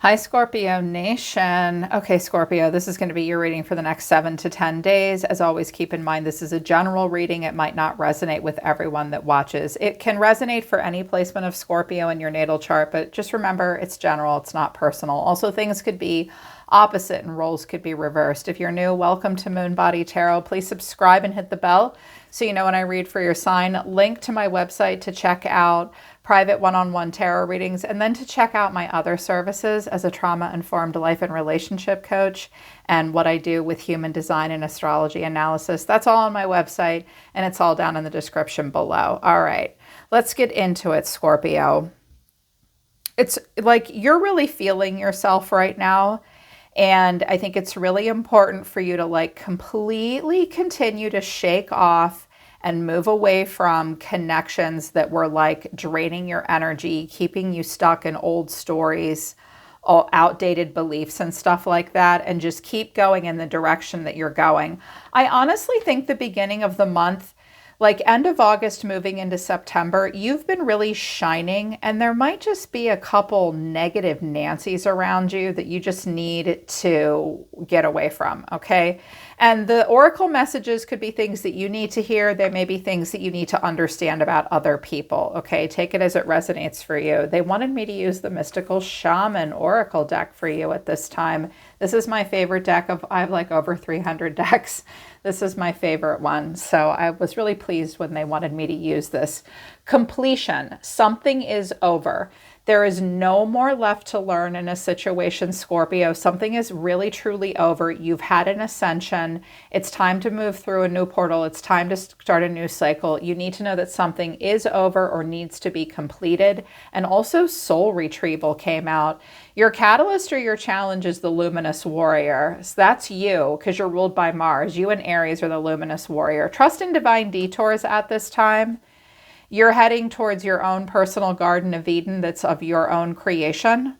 Hi, Scorpio Nation. Okay, Scorpio, this is going to be your reading for the next 7 to 10 days. As always, keep in mind this is a general reading. It might not resonate with everyone that watches. It can resonate for any placement of Scorpio in your natal chart, but just remember it's general, it's not personal. Also, things could be opposite and roles could be reversed. If you're new, welcome to Moon Body Tarot. Please subscribe and hit the bell so you know when I read for your sign. Link to my website to check out private one-on-one tarot readings, and then to check out my other services as a trauma-informed life and relationship coach and what I do with human design and astrology analysis. That's all on my website, and it's all down in the description below. All right, let's get into it, Scorpio. It's like you're really feeling yourself right now, and I think it's really important for you to like completely continue to shake off and move away from connections that were like draining your energy, keeping you stuck in old stories, all outdated beliefs and stuff like that, and just keep going in the direction that you're going. I honestly think the beginning of the month, like end of August moving into September, you've been really shining, and there might just be a couple negative Nancys around you that you just need to get away from, okay? And the oracle messages could be things that you need to hear. There may be things that you need to understand about other people, okay? Take it as it resonates for you. They wanted me to use the Mystical Shaman Oracle deck for you at this time. This is my favorite deck I have like over 300 decks. This is my favorite one. So I was really pleased when they wanted me to use this. Completion. Something is over. There is no more left to learn in a situation, Scorpio. Something is really, truly over. You've had an ascension. It's time to move through a new portal. It's time to start a new cycle. You need to know that something is over or needs to be completed. And also soul retrieval came out. Your catalyst or your challenge is the luminous warrior. So that's you because you're ruled by Mars. You and Aries are the luminous warrior. Trust in divine detours at this time. You're heading towards your own personal Garden of Eden that's of your own creation.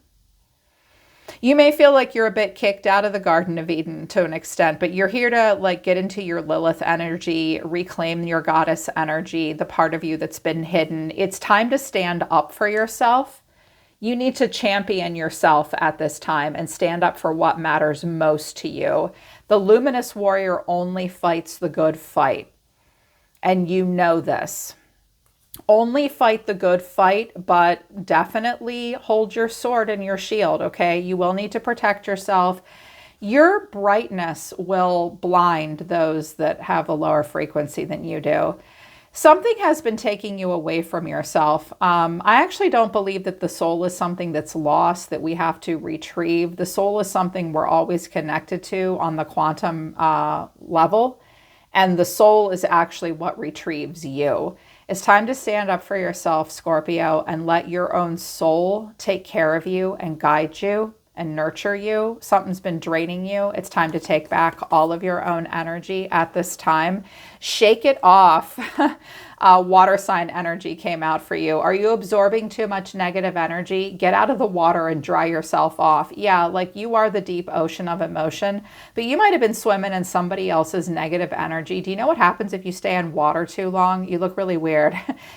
You may feel like you're a bit kicked out of the Garden of Eden to an extent, but you're here to like get into your Lilith energy, reclaim your goddess energy, the part of you that's been hidden. It's time to stand up for yourself. You need to champion yourself at this time and stand up for what matters most to you. The luminous warrior only fights the good fight, and you know this. Only fight the good fight, but definitely hold your sword and your shield, okay? You will need to protect yourself. Your brightness will blind those that have a lower frequency than you do. Something has been taking you away from yourself. I actually don't believe that the soul is something that's lost, that we have to retrieve. The soul is something we're always connected to on the quantum level, and the soul is actually what retrieves you. It's time to stand up for yourself, Scorpio, and let your own soul take care of you and guide you and nurture you. Something's been draining you. It's time to take back all of your own energy at this time. Shake it off. Water sign energy came out for you. Are you absorbing too much negative energy? Get out of the water and dry yourself off. Yeah, like you are the deep ocean of emotion, but you might have been swimming in somebody else's negative energy. Do you know what happens if you stay in water too long? You look really weird.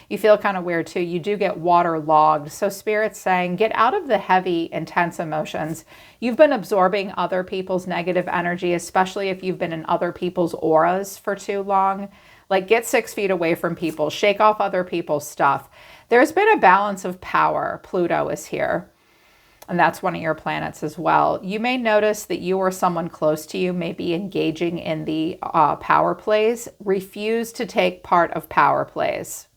You feel kind of weird too. You do get waterlogged. So Spirit's saying, get out of the heavy, intense emotions. You've been absorbing other people's negative energy, especially if you've been in other people's auras for too long. Like get 6 feet away from people, shake off other people's stuff. There's been a balance of power. Pluto is here, and that's one of your planets as well. You may notice that you or someone close to you may be engaging in the power plays. Refuse to take part of power plays.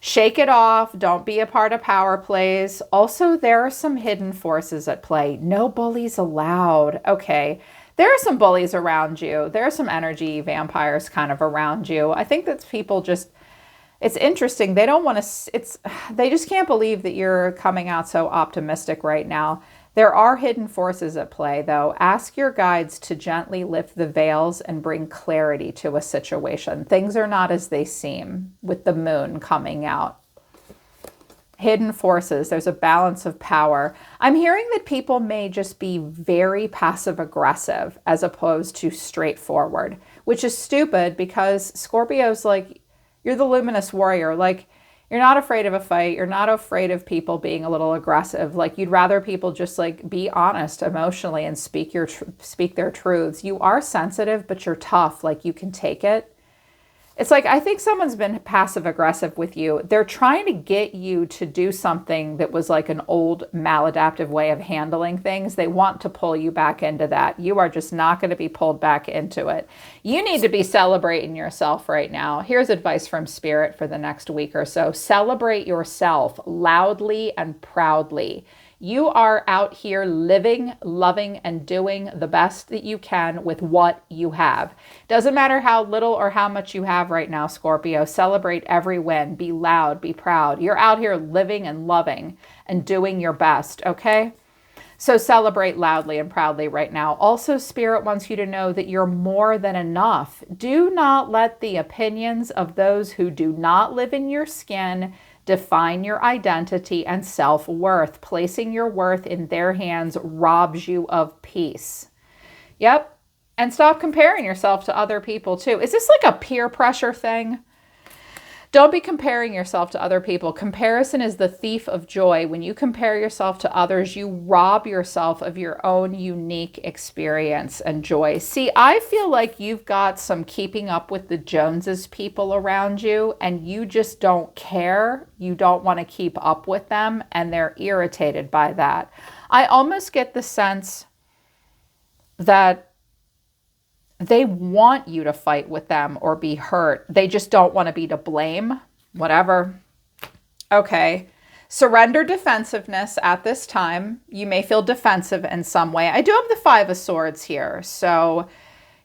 Shake it off. Don't be a part of power plays. Also, there are some hidden forces at play. No bullies allowed. Okay. There are some bullies around you. There are some energy vampires kind of around you. I think that people just, it's interesting. They don't want to, they just can't believe that you're coming out so optimistic right now. There are hidden forces at play though. Ask your guides to gently lift the veils and bring clarity to a situation. Things are not as they seem with the moon coming out. Hidden forces, there's a balance of power. I'm hearing that people may just be very passive aggressive as opposed to straightforward, which is stupid because Scorpio's like, you're the luminous warrior. Like You're not afraid of a fight. You're not afraid of people being a little aggressive. Like, you'd rather people just like be honest emotionally and speak their truths. You are sensitive, but you're tough. Like, you can take it. It's like, I think someone's been passive aggressive with you. They're trying to get you to do something that was like an old maladaptive way of handling things. They want to pull you back into that. You are just not going to be pulled back into it. You need to be celebrating yourself right now. Here's advice from Spirit for the next week or so. Celebrate yourself loudly and proudly. You are out here living, loving, and doing the best that you can with what you have. Doesn't matter how little or how much you have right now, Scorpio. Celebrate every win. Be loud, be proud. You're out here living and loving and doing your best, okay? So celebrate loudly and proudly right now. Also, Spirit wants you to know that you're more than enough. Do not let the opinions of those who do not live in your skin define your identity and self-worth. Placing your worth in their hands robs you of peace. Yep. And stop comparing yourself to other people too. Is this like a peer pressure thing? Don't be comparing yourself to other people. Comparison is the thief of joy. When you compare yourself to others, you rob yourself of your own unique experience and joy. See, I feel like you've got some keeping up with the Joneses people around you, and you just don't care. You don't want to keep up with them, and they're irritated by that. I almost get the sense that they want you to fight with them or be hurt. They just don't want to be to blame. Whatever. Okay. Surrender defensiveness at this time. You may feel defensive in some way. I do have the Five of Swords here. So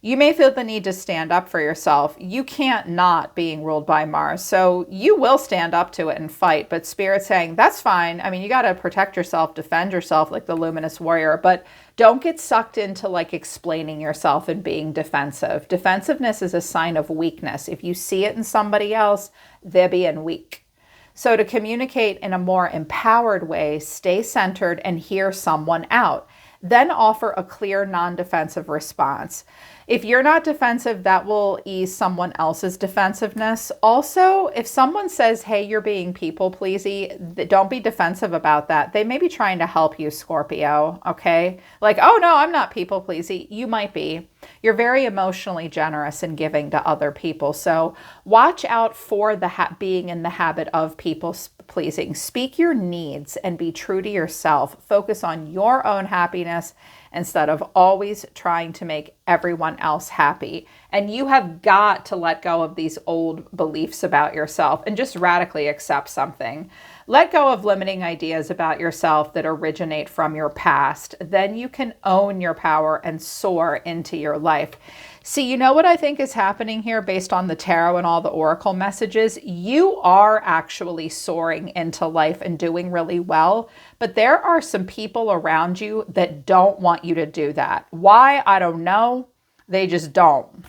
you may feel the need to stand up for yourself. You can't not being ruled by Mars. So you will stand up to it and fight. But Spirit's saying, that's fine. I mean, you got to protect yourself, defend yourself like the luminous warrior. But don't get sucked into like explaining yourself and being defensive. Defensiveness is a sign of weakness. If you see it in somebody else, they're being weak. So to communicate in a more empowered way, stay centered and hear someone out. Then offer a clear, non-defensive response. If you're not defensive, that will ease someone else's defensiveness. Also, if someone says, hey, you're being people-pleasy, don't be defensive about that. They may be trying to help you, Scorpio, okay? Like, oh, no, I'm not people-pleasy. You might be. You're very emotionally generous and giving to other people. So watch out for being in the habit of people-pleasing. Speak your needs and be true to yourself. Focus on your own happiness instead of always trying to make everyone else happy. And you have got to let go of these old beliefs about yourself and just radically accept something. Let go of limiting ideas about yourself that originate from your past. Then you can own your power and soar into your life. See, you know what I think is happening here based on the tarot and all the oracle messages? You are actually soaring into life and doing really well, but there are some people around you that don't want you to do that. Why? I don't know. They just don't.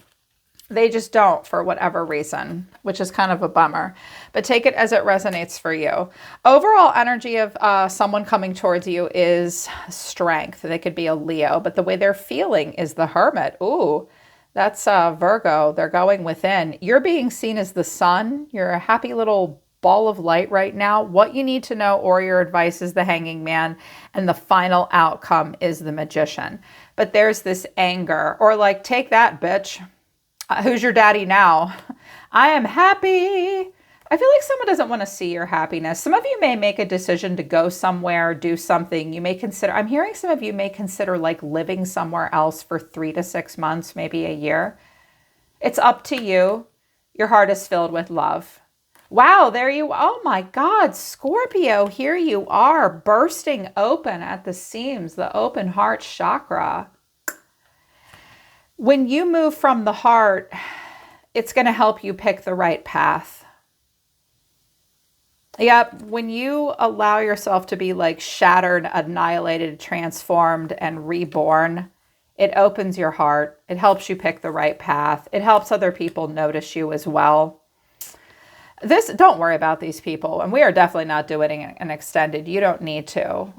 They just don't for whatever reason, which is kind of a bummer. But take it as it resonates for you. Overall energy of someone coming towards you is strength. They could be a Leo, but the way they're feeling is the Hermit. Ooh. That's Virgo. They're going within. You're being seen as the sun. You're a happy little ball of light right now. What you need to know or your advice is the Hanging Man. And the final outcome is the Magician. But there's this anger or like, take that, bitch. Who's your daddy now? I am happy. I feel like someone doesn't want to see your happiness. Some of you may make a decision to go somewhere, do something. You may consider, I'm hearing some of you may consider like living somewhere else for 3 to 6 months, maybe a year. It's up to you. Your heart is filled with love. Wow, there you, oh my God, Scorpio, here you are bursting open at the seams, the open heart chakra. When you move from the heart, it's going to help you pick the right path. Yep, when you allow yourself to be like shattered, annihilated, transformed, and reborn, it opens your heart. It helps you pick the right path. It helps other people notice you as well. Don't worry about these people. And we are definitely not doing an extended. You don't need to.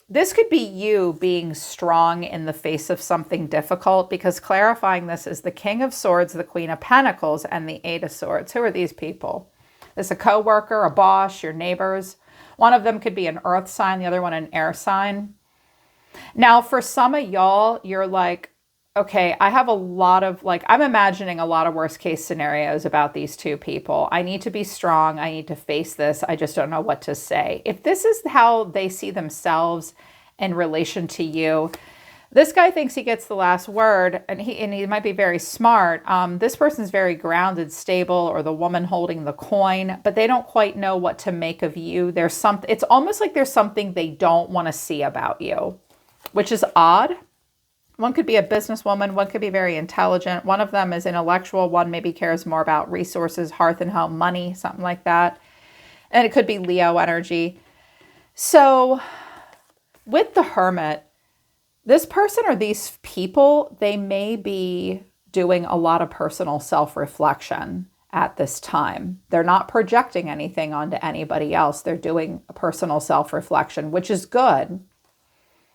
This could be you being strong in the face of something difficult, because clarifying this is the King of Swords, the Queen of Pentacles, and the Eight of Swords. Who are these people? This is a coworker, a boss, your neighbors. One of them could be an earth sign, the other one an air sign. Now, for some of y'all, you're like, okay, I have a lot of, like, I'm imagining a lot of worst case scenarios about these two people. I need to be strong. I need to face this. I just don't know what to say. If this is how they see themselves in relation to you, this guy thinks he gets the last word, and he might be very smart. This person's very grounded, stable, or the woman holding the coin, but they don't quite know what to make of you. It's almost like there's something they don't want to see about you, which is odd. One could be a businesswoman. One could be very intelligent. One of them is intellectual. One maybe cares more about resources, hearth and home, money, something like that. And it could be Leo energy. So with the Hermit, this person or these people, they may be doing a lot of personal self-reflection at this time. They're not projecting anything onto anybody else. They're doing a personal self-reflection, which is good.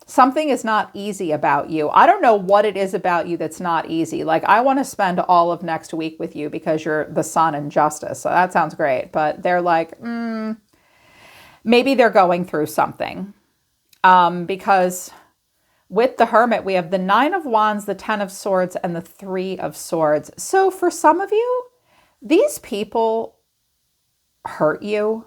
Something is not easy about you. I don't know what it is about you that's not easy. Like, I want to spend all of next week with you because you're the sun in justice. So that sounds great. But they're like, maybe they're going through something. Because with the Hermit, we have the 9 of Wands, the 10 of Swords, and the 3 of Swords. So for some of you, these people hurt you.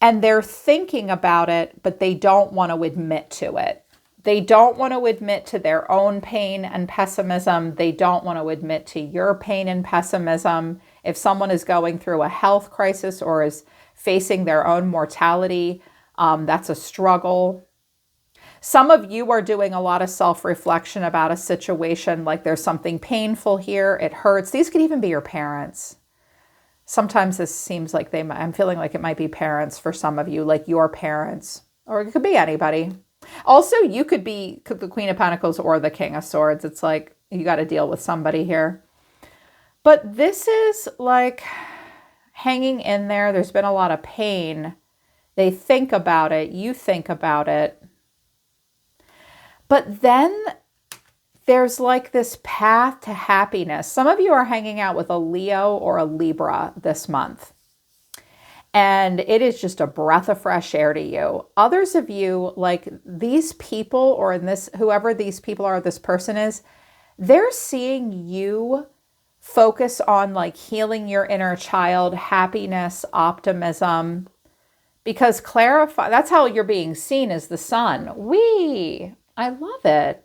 And they're thinking about it, but they don't want to admit to it. They don't want to admit to their own pain and pessimism. They don't want to admit to your pain and pessimism. If someone is going through a health crisis or is facing their own mortality, that's a struggle. Some of you are doing a lot of self-reflection about a situation, like there's something painful here, it hurts. These could even be your parents. Sometimes this seems like I'm feeling like it might be parents for some of you, like your parents, or it could be anybody. Also, you could be the Queen of Pentacles or the King of Swords. It's like you got to deal with somebody here. But this is like hanging in there. There's been a lot of pain. They think about it. You think about it. But then there's like this path to happiness. Some of you are hanging out with a Leo or a Libra this month. And it is just a breath of fresh air to you. Others of you, like these people, or in this, whoever these people are, this person is, they're seeing you focus on like healing your inner child, happiness, optimism, because that's how you're being seen as the sun. I love it.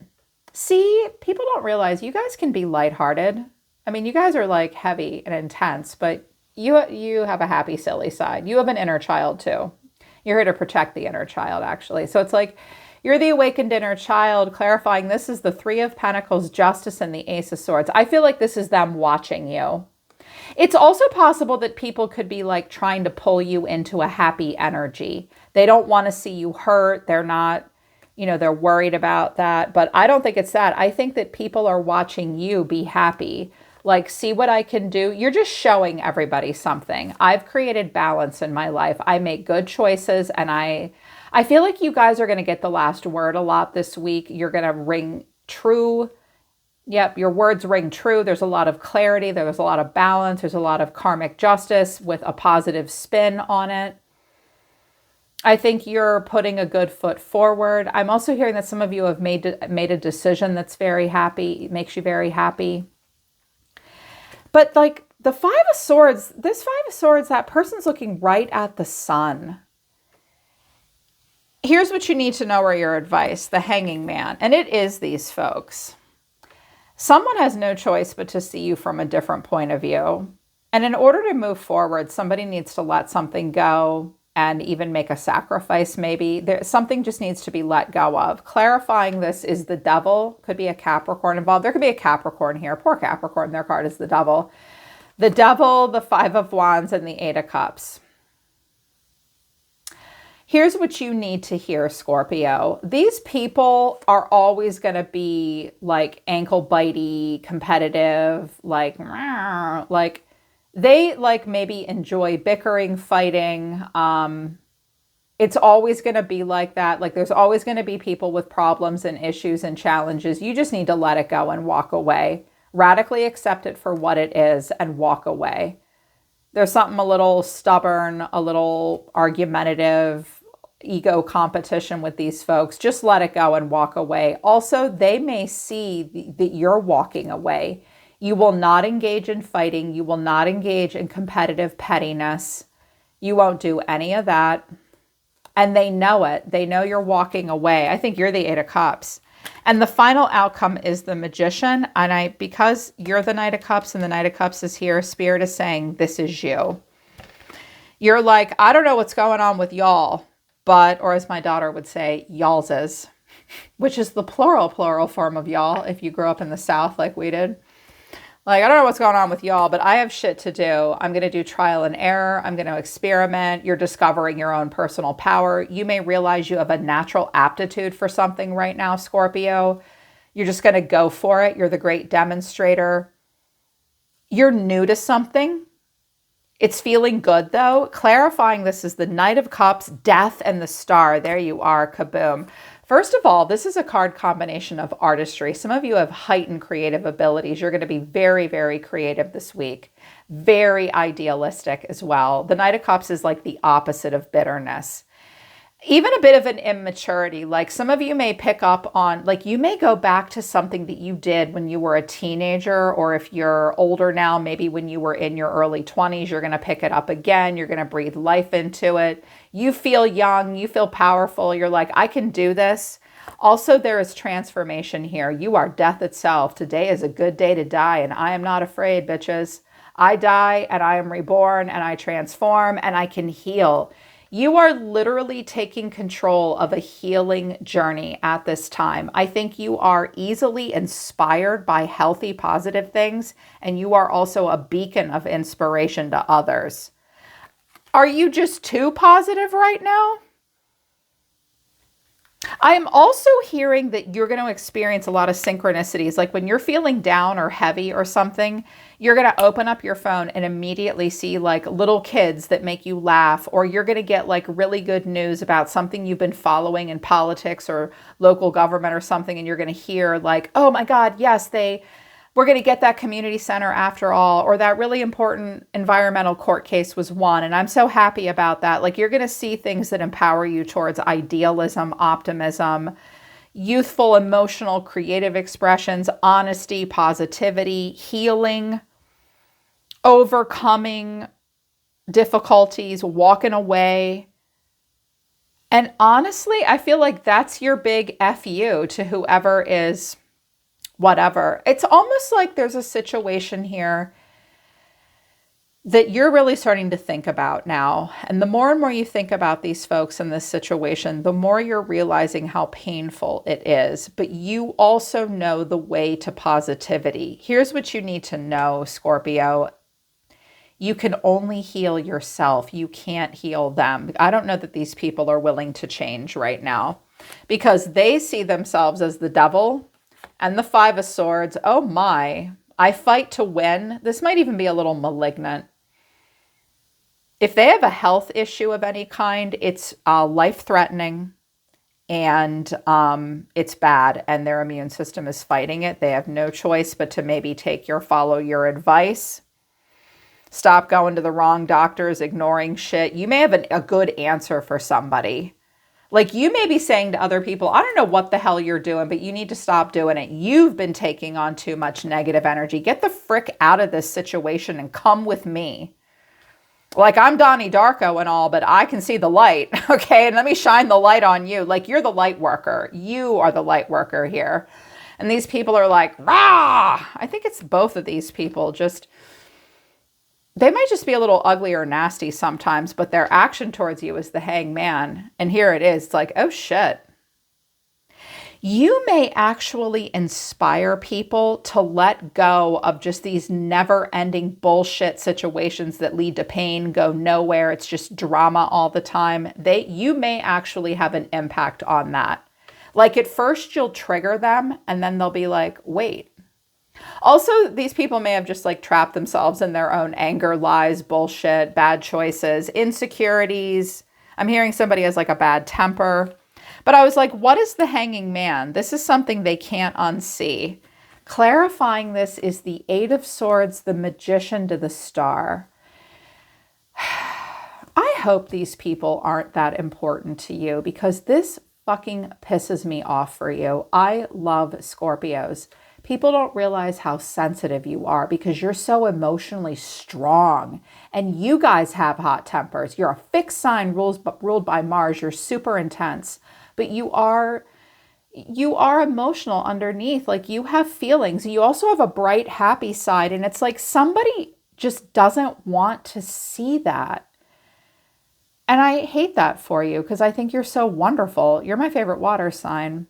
See, people don't realize you guys can be lighthearted. I mean, you guys are like heavy and intense, but you have a happy, silly side. You have an inner child too. You're here to protect the inner child, actually. So it's like you're the awakened inner child, clarifying this is the 3 of Pentacles, Justice, and the Ace of Swords. I feel like this is them watching you. It's also possible that people could be like trying to pull you into a happy energy. They don't want to see you hurt. They're not, they're worried about that. But I don't think it's that. I think that people are watching you be happy. Like, see what I can do. You're just showing everybody something. I've created balance in my life. I make good choices, and I feel like you guys are going to get the last word a lot this week. You're going to ring true. Yep, your words ring true. There's a lot of clarity. There's a lot of balance. There's a lot of karmic justice with a positive spin on it. I think you're putting a good foot forward. I'm also hearing that some of you have made a decision that's very happy, makes you very happy. But like the 5 of Swords, this 5 of Swords, that person's looking right at the sun. Here's what you need to know, or your advice, the Hanging Man. And it is these folks. Someone has no choice but to see you from a different point of view. And in order to move forward, somebody needs to let something go and even make a sacrifice maybe. Something just needs to be let go of. Clarifying this is the Devil. Could be a Capricorn involved. There could be a Capricorn here. Poor Capricorn, their card is the Devil. The Devil, the 5 of Wands, and the 8 of Cups. Here's what you need to hear, Scorpio. These people are always going to be like ankle bitey, competitive, like they like maybe enjoy bickering, fighting. It's always going to be like that. Like there's always going to be people with problems and issues and challenges. You just need to let it go and walk away. Radically accept it for what it is and walk away. There's something a little stubborn, a little argumentative, ego competition with these folks. Just let it go and walk away. Also, they may see that you're walking away. You will not engage in fighting. You will not engage in competitive pettiness. You won't do any of that. And they know it. They know you're walking away. I think you're the Eight of Cups. And the final outcome is the Magician. And because you're the Knight of Cups and the Knight of Cups is here, Spirit is saying, this is you. You're like, I don't know what's going on with y'all, but, or as my daughter would say, y'allses, which is the plural form of y'all if you grew up in the South like we did. Like, I don't know what's going on with y'all, but I have shit to do. I'm going to do trial and error. I'm going to experiment. You're discovering your own personal power. You may realize you have a natural aptitude for something right now, Scorpio. You're just going to go for it. You're the great demonstrator. You're new to something. It's feeling good, though. Clarifying this is the Knight of Cups, Death, and the Star. There you are. Kaboom. First of all, this is a card combination of artistry. Some of you have heightened creative abilities. You're going to be very, very creative this week. Very idealistic as well. The Knight of Cups is like the opposite of bitterness. Even a bit of an immaturity. Like some of you may pick up on, like you may go back to something that you did when you were a teenager, or if you're older now, maybe when you were in your early 20s, you're going to pick it up again. You're going to breathe life into it. You feel young, you feel powerful. You're like, I can do this. Also, there is transformation here. You are death itself. Today is a good day to die, and I am not afraid, bitches. I die, and I am reborn, and I transform, and I can heal. You are literally taking control of a healing journey at this time. I think you are easily inspired by healthy, positive things, and you are also a beacon of inspiration to others. Are you just too positive right now? I am also hearing that you're going to experience a lot of synchronicities. Like when you're feeling down or heavy or something, you're going to open up your phone and immediately see like little kids that make you laugh, or you're going to get like really good news about something you've been following in politics or local government or something. And you're going to hear like, oh my God, yes, we're going to get that community center after all, or that really important environmental court case was won. And I'm so happy about that. Like you're going to see things that empower you towards idealism, optimism, youthful, emotional, creative expressions, honesty, positivity, healing, overcoming difficulties, walking away. And honestly, I feel like that's your big FU to whoever is whatever. It's almost like there's a situation here that you're really starting to think about now. And the more and more you think about these folks in this situation, the more you're realizing how painful it is. But you also know the way to positivity. Here's what you need to know, Scorpio. You can only heal yourself. You can't heal them. I don't know that these people are willing to change right now because they see themselves as the devil. And the Five of Swords, oh my, I fight to win. This might even be a little malignant. If they have a health issue of any kind, it's life-threatening and it's bad and their immune system is fighting it. They have no choice but to maybe follow your advice. Stop going to the wrong doctors, ignoring shit. You may have a good answer for somebody. Like you may be saying to other people, I don't know what the hell you're doing, but you need to stop doing it. You've been taking on too much negative energy. Get the frick out of this situation and come with me. Like I'm Donnie Darko and all, but I can see the light. Okay. And let me shine the light on you. Like you're the light worker. You are the light worker here. And these people are like, rah! I think it's both of these people they might just be a little ugly or nasty sometimes, but their action towards you is the hangman. And here it is. It's like, oh shit. You may actually inspire people to let go of just these never-ending bullshit situations that lead to pain, go nowhere. It's just drama all the time. You may actually have an impact on that. Like at first you'll trigger them and then they'll be like, wait. Also, these people may have just like trapped themselves in their own anger, lies, bullshit, bad choices, insecurities. I'm hearing somebody has like a bad temper. But I was like, what is the hanging man? This is something they can't unsee. Clarifying this is the Eight of Swords, the Magician to the Star. hope these people aren't that important to you, because this fucking pisses me off for you. I love Scorpios. People don't realize how sensitive you are because you're so emotionally strong, and you guys have hot tempers. You're a fixed sign ruled by Mars. You're super intense, but you are emotional underneath. Like, you have feelings. You also have a bright, happy side, and it's like somebody just doesn't want to see that. And I hate that for you because I think you're so wonderful. You're my favorite water sign.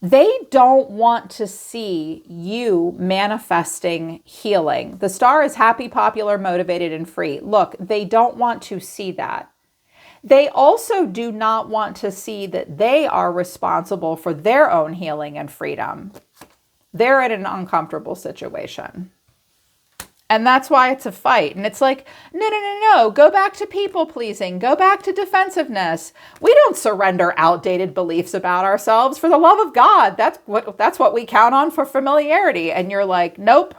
They don't want to see you manifesting healing. The star is happy, popular, motivated, and free. Look, they don't want to see that. They also do not want to see that they are responsible for their own healing and freedom. They're in an uncomfortable situation. And that's why it's a fight. And it's like, no. Go back to people pleasing. Go back to defensive-ness. We don't surrender outdated beliefs about ourselves. For the love of God, that's what we count on for familiarity. And you're like, nope,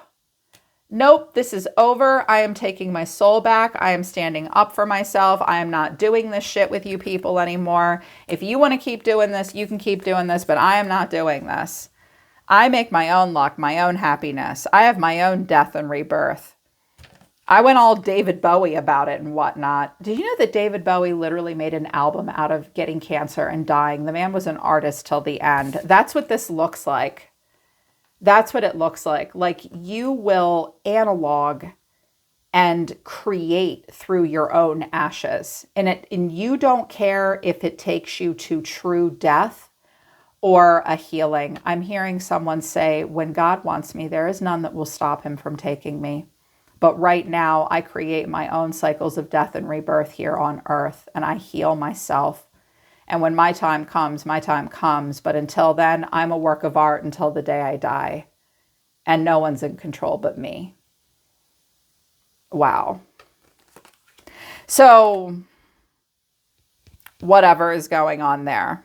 this is over. I am taking my soul back. I am standing up for myself. I am not doing this shit with you people anymore. If you want to keep doing this, you can keep doing this, but I am not doing this. I make my own luck, my own happiness. I have my own death and rebirth. I went all David Bowie about it and whatnot. Did you know that David Bowie literally made an album out of getting cancer and dying? The man was an artist till the end. That's what this looks like. That's what it looks like. Like, you will analog and create through your own ashes. And you don't care if it takes you to true death or a healing. I'm hearing someone say, when God wants me, there is none that will stop him from taking me. But right now, I create my own cycles of death and rebirth here on earth, and I heal myself. And when my time comes, my time comes. But until then, I'm a work of art until the day I die. And no one's in control but me. Wow. So, whatever is going on there.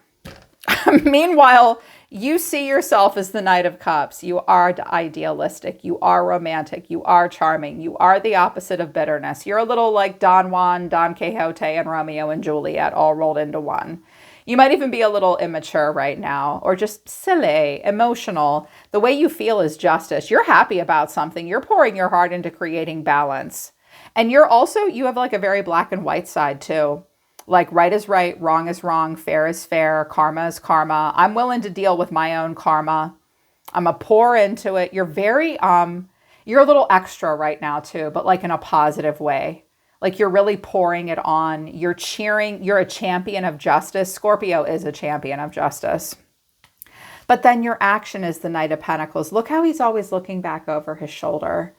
Meanwhile, you see yourself as the Knight of Cups. You are idealistic. You are romantic. You are charming. You are the opposite of bitterness. You're a little like Don Juan, Don Quixote, and Romeo and Juliet all rolled into one. You might even be a little immature right now, or just silly, emotional. The way you feel is justice. You're happy about something. You're pouring your heart into creating balance. And you have like a very black and white side too. Like, right is right, wrong is wrong, fair is fair, karma is karma. I'm willing to deal with my own karma. I'm a pour into it. You're very, you're a little extra right now too, but like in a positive way. Like, you're really pouring it on. You're cheering. You're a champion of justice. Scorpio is a champion of justice. But then your action is the Knight of Pentacles. Look how he's always looking back over his shoulder.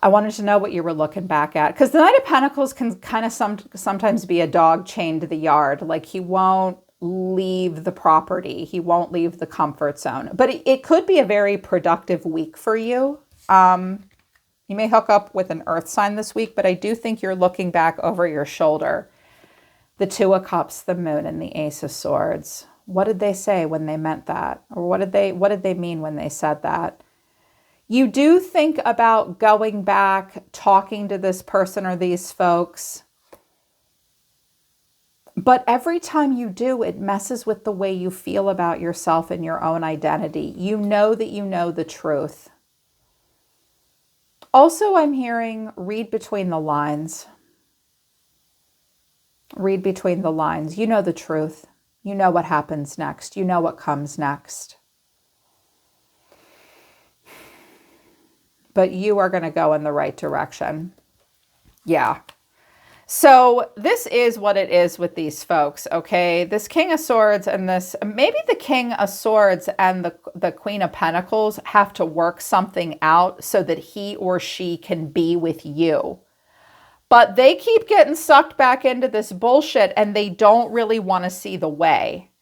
I wanted to know what you were looking back at, because the Knight of Pentacles can kind of sometimes be a dog chained to the yard. Like, he won't leave the property. He won't leave the comfort zone. But it could be a very productive week for you. You may hook up with an earth sign this week, but I do think you're looking back over your shoulder. The Two of Cups, the Moon, and the Ace of Swords. What did they say when they meant that? Or what did they mean when they said that? You do think about going back, talking to this person or these folks. But every time you do, it messes with the way you feel about yourself and your own identity. You know that you know the truth. Also, I'm hearing read between the lines. Read between the lines. You know the truth. You know what happens next. You know what comes next. But you are going to go in the right direction. Yeah. So this is what it is with these folks, okay? This King of Swords and maybe the King of Swords and the Queen of Pentacles have to work something out so that he or she can be with you. But they keep getting sucked back into this bullshit, and they don't really want to see the way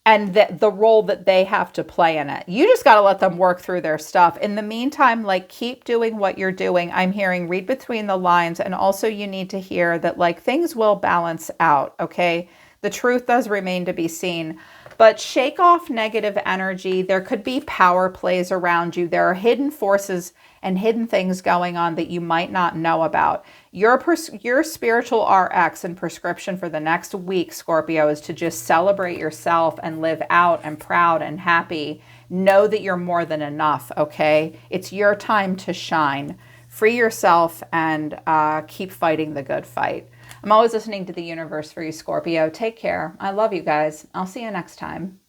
and the role that they have to play in it. You just got to let them work through their stuff. In the meantime, like, keep doing what you're doing. I'm hearing read between the lines. And also you need to hear that, like, things will balance out, okay? The truth does remain to be seen. But shake off negative energy. There could be power plays around you. There are hidden forces and hidden things going on that you might not know about. Your spiritual RX and prescription for the next week, Scorpio, is to just celebrate yourself and live out and proud and happy. Know that you're more than enough, okay? It's your time to shine. Free yourself and keep fighting the good fight. I'm always listening to the universe for you, Scorpio. Take care. I love you guys. I'll see you next time.